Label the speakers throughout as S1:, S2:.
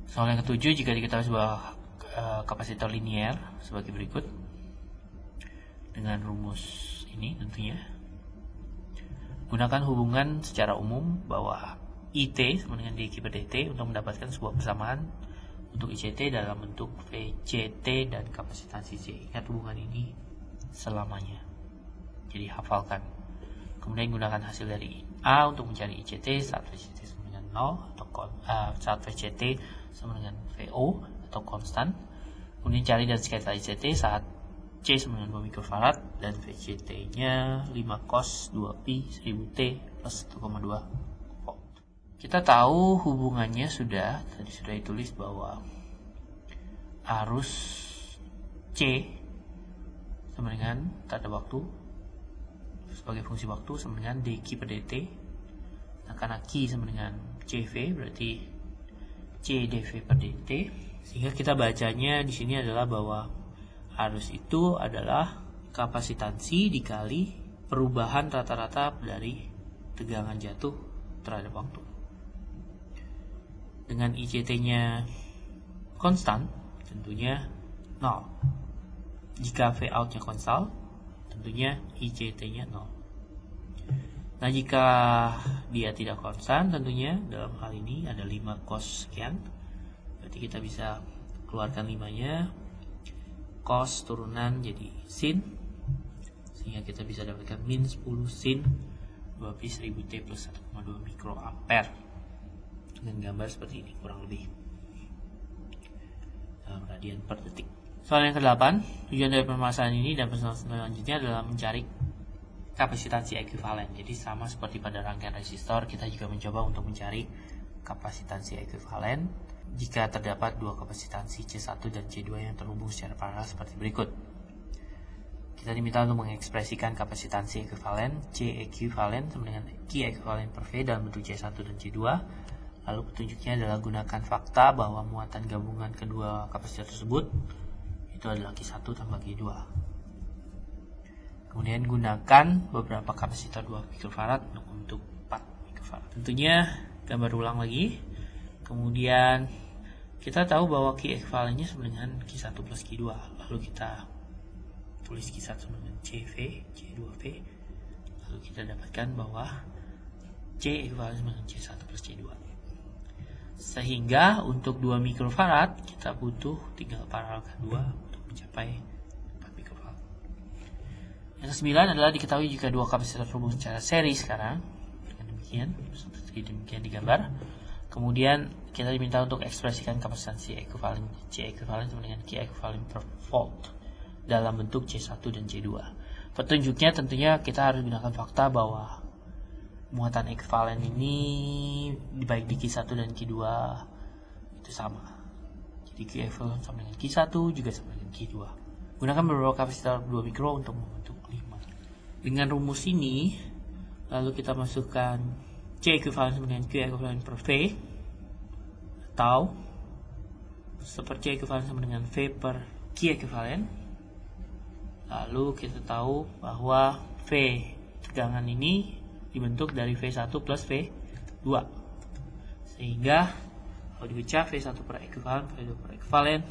S1: Soal yang ketujuh, jika diketahui sebuah kapasitor linier sebagai berikut dengan rumus ini tentunya. Gunakan hubungan secara umum bahwa IT sama dengan dq per dt untuk mendapatkan sebuah persamaan untuk ICT dalam bentuk VCT dan kapasitansi C. Ingat hubungan ini selamanya, jadi hafalkan. Kemudian gunakan hasil dari A untuk mencari ICT saat VCT sama dengan 0 atau saat VCT sama dengan VO atau konstan. Kemudian cari dan sketsa ICT saat C sama dengan 2 mikrofarad dan VCT nya 5 cos 2pi 1000T plus 1,2 volt. Kita tahu hubungannya tadi sudah ditulis bahwa arus C sama dengan tanda waktu sebagai fungsi waktu sama dengan dq per dt. Nah, karena Q sama dengan CV berarti C dV per dt, sehingga kita bacanya di sini adalah bahwa arus itu adalah kapasitansi dikali perubahan rata-rata dari tegangan jatuh terhadap waktu. Dengan ICT-nya konstan, tentunya 0. Jika V out-nya konstan, tentunya ICT-nya 0. Nah, jika dia tidak konstan, tentunya dalam hal ini ada 5 cos sekian. Berarti kita bisa keluarkan 5-nya, cos turunan jadi sin, sehingga kita bisa dapatkan min 10 sin 2pi 1000T plus 1,2 mikroampere dengan gambar seperti ini kurang lebih dalam radian per detik. Soal yang ke-8, tujuan dari permasalahan ini dan permasalahan selanjutnya adalah mencari kapasitansi ekuivalen. Jadi sama seperti pada rangkaian resistor, kita juga mencoba untuk mencari kapasitansi ekuivalen jika terdapat dua kapasitansi C1 dan C2 yang terhubung secara paralel seperti berikut. Kita diminta untuk mengekspresikan kapasitansi ekuivalen C ekuivalen sama dengan Q ekuivalen per V dalam bentuk C1 dan C2. Lalu petunjuknya adalah gunakan fakta bahwa muatan gabungan kedua kapasitor tersebut itu adalah Q1 tambah Q2. Kemudian gunakan beberapa kapasitor 2 mikrofarad untuk 4 mikrofarad. Tentunya gambar ulang lagi. Kemudian kita tahu bahwa Q ekuivalennya sama dengan Q1 plus Q2. Lalu kita tulis Q1 sama dengan CV, C2V. Lalu kita dapatkan bahwa C ekuivalen sama dengan C1 plus C2. Sehingga untuk 2 mikrofarad kita butuh tinggal paralelkan 2 untuk mencapai 4 mikrofarad. Yang ke-9 adalah diketahui jika dua kapasitor terhubung secara seri sekarang. Dengan demikian, seperti demikian digambar. Kemudian kita diminta untuk ekspresikan kapasitansi ekuivalen C ekuivalen sama dengan Q ekuivalen per volt dalam bentuk C1 dan C2. Petunjuknya tentunya kita harus gunakan fakta bahwa muatan ekuivalen ini baik di Q1 dan Q2 itu sama. Jadi Q ekuivalen sama dengan Q1 juga sama dengan Q2. Gunakan beberapa kapasitor 2 mikro untuk membentuk 5. Dengan rumus ini lalu kita masukkan C ekuivalen sama dengan Q ekuivalen per V atau seperti C ekuivalen sama dengan V per Q ekuivalen. Lalu kita tahu bahwa V tegangan ini dibentuk dari V1 plus V2, sehingga kalau dipecah V1 per ekuivalen, V2 per ekuivalen,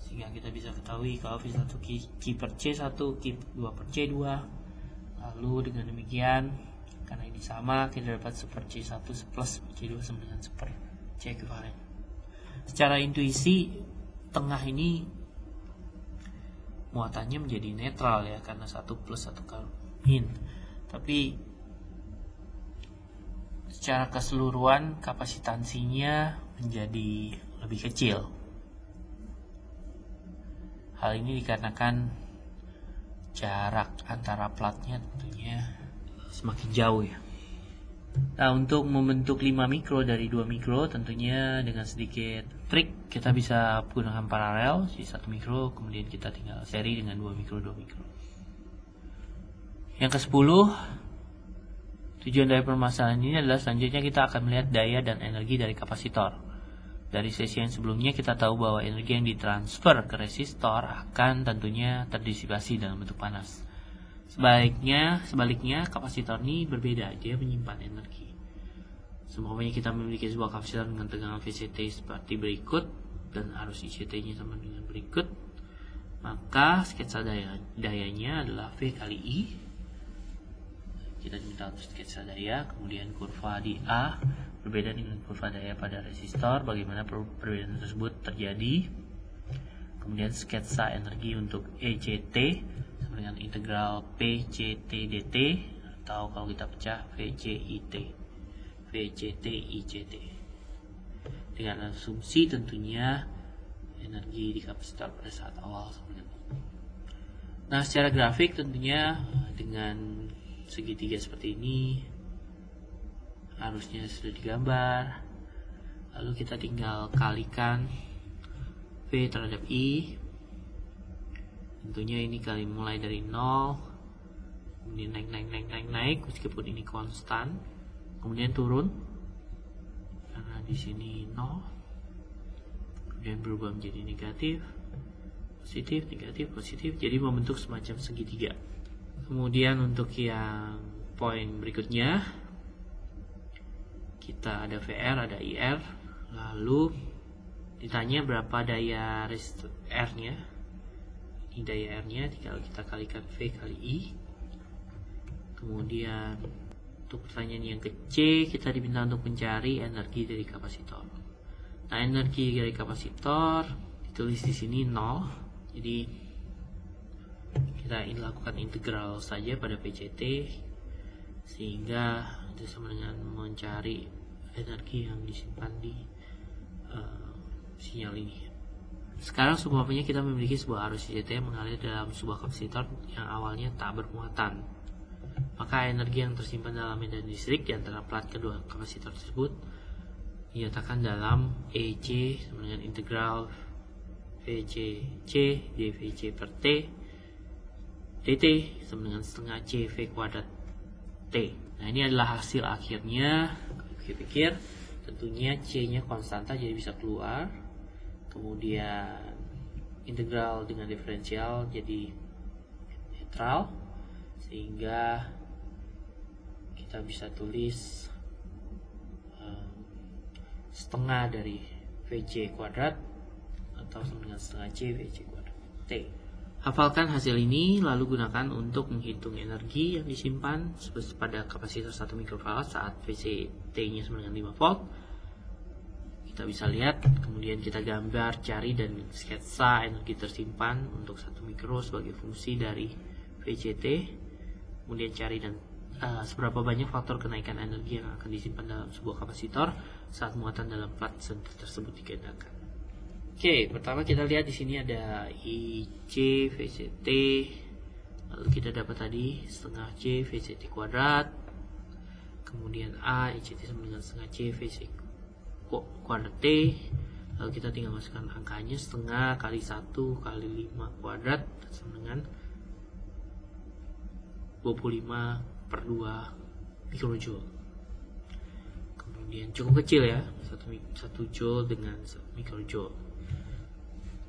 S1: sehingga kita bisa ketahui kalau V1 Q per C1, Q2 per C2. Lalu dengan demikian, karena ini sama, kita dapat super C1 plus C2 sama dengan super C ekuivalen. Secara intuisi, tengah ini muatannya menjadi netral ya, karena 1 plus 1 kali min. Tapi secara keseluruhan kapasitansinya menjadi lebih kecil. Hal ini dikarenakan jarak antara platnya tentunya semakin jauh ya. Nah, untuk membentuk 5 mikro dari 2 mikro tentunya dengan sedikit trik kita bisa gunakan paralel di 1 mikro, kemudian kita tinggal seri dengan 2 mikro. Yang ke-10, tujuan dari permasalahan ini adalah selanjutnya kita akan melihat daya dan energi dari kapasitor. Dari sesi yang sebelumnya kita tahu bahwa energi yang ditransfer ke resistor akan tentunya terdisipasi dalam bentuk panas. Sebaliknya kapasitor ini berbeda, dia menyimpan energi. Seumpamanya kita memiliki sebuah kapasitor dengan tegangan VCT seperti berikut dan arus ICT-nya sama dengan berikut, maka sketsa dayanya adalah V kali I. Kita diminta untuk sketsa daya, kemudian kurva di A berbeda dengan kurva daya pada resistor, bagaimana perbedaan tersebut terjadi. Kemudian sketsa energi untuk ECT sama dengan integral PCT dt, atau kalau kita pecah VCT ICT, dengan asumsi tentunya energi di kapasitor pada saat awal sama dengan. Nah, secara grafik tentunya dengan segitiga seperti ini arusnya sudah digambar, lalu kita tinggal kalikan V terhadap I. Tentunya ini kali mulai dari 0, kemudian naik meskipun ini konstan, kemudian turun karena di sini 0, kemudian berubah menjadi negatif, positif, negatif, positif, jadi membentuk semacam segitiga. Kemudian untuk yang poin berikutnya kita ada VR, ada IR, lalu ditanya berapa daya resistor R-nya. Ini daya R-nya tinggal kita kalikan V kali I. Kemudian untuk pertanyaan yang ke C, kita diminta untuk mencari energi dari kapasitor. Nah, energi dari kapasitor ditulis di sini 0. Jadi kita ingin lakukan integral saja pada PCT, sehingga itu sama dengan mencari energi yang disimpan di sinyal ini. Sekarang seumpamanya kita memiliki sebuah arus ICT yang mengalir dalam sebuah kapasitor yang awalnya tak bermuatan, maka energi yang tersimpan dalam medan listrik di antara plat kedua kapasitor tersebut dinyatakan dalam EC sama dengan integral VCC dVC per T dt sama dengan setengah CV kuadrat T. Nah, ini adalah hasil akhirnya. Pikir-pikir tentunya C-nya konstanta jadi bisa keluar, kemudian integral dengan diferensial jadi netral, sehingga kita bisa tulis setengah dari VC kuadrat atau sama dengan setengah C VC kuadrat T. Hafalkan hasil ini lalu gunakan untuk menghitung energi yang disimpan pada kapasitor 1 mikrofarad saat VCT-nya sama dengan 5 volt. Kita bisa lihat, kemudian kita gambar, cari dan sketsa energi tersimpan untuk 1 mikro sebagai fungsi dari VCT. Kemudian cari dan seberapa banyak faktor kenaikan energi yang akan disimpan dalam sebuah kapasitor saat muatan dalam plat tersebut digandakan. Oke, pertama kita lihat di sini ada IC VCT, lalu kita dapat tadi setengah C VCT kuadrat, kemudian A ICT sama dengan setengah C VC kuadrat T, lalu kita tinggal masukkan angkanya, setengah kali 1 kali 5 kuadrat sama dengan 25 per 2 mikrojoule. Kemudian cukup kecil ya, 1 joule dengan 1 mikrojoule.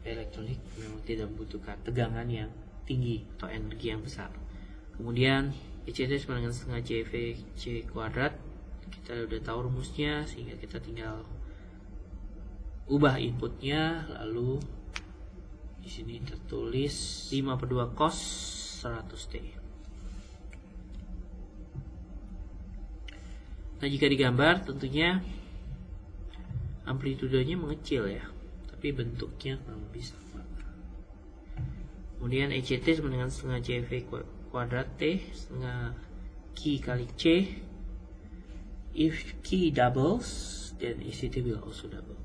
S1: Elektronik memang tidak membutuhkan tegangan yang tinggi atau energi yang besar. Kemudian ICT sama dengan setengah C kuadrat, kita udah tahu rumusnya, sehingga kita tinggal ubah inputnya, lalu di sini tertulis 5 per 2 cos 100 T. Nah, jika digambar tentunya amplitudenya mengecil ya, tapi bentuknya kurang lebih sama. Kemudian ECT sama dengan setengah CV kuadrat T setengah Q kali C. If Q doubles, then ECT will also double.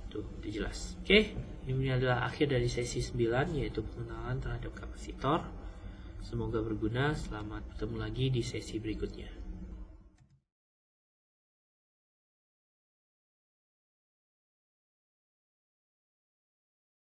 S1: Tuh, itu jelas. Oke, ini adalah akhir dari sesi 9, yaitu pengenalan terhadap kapasitor. Semoga berguna. Selamat bertemu lagi di sesi berikutnya.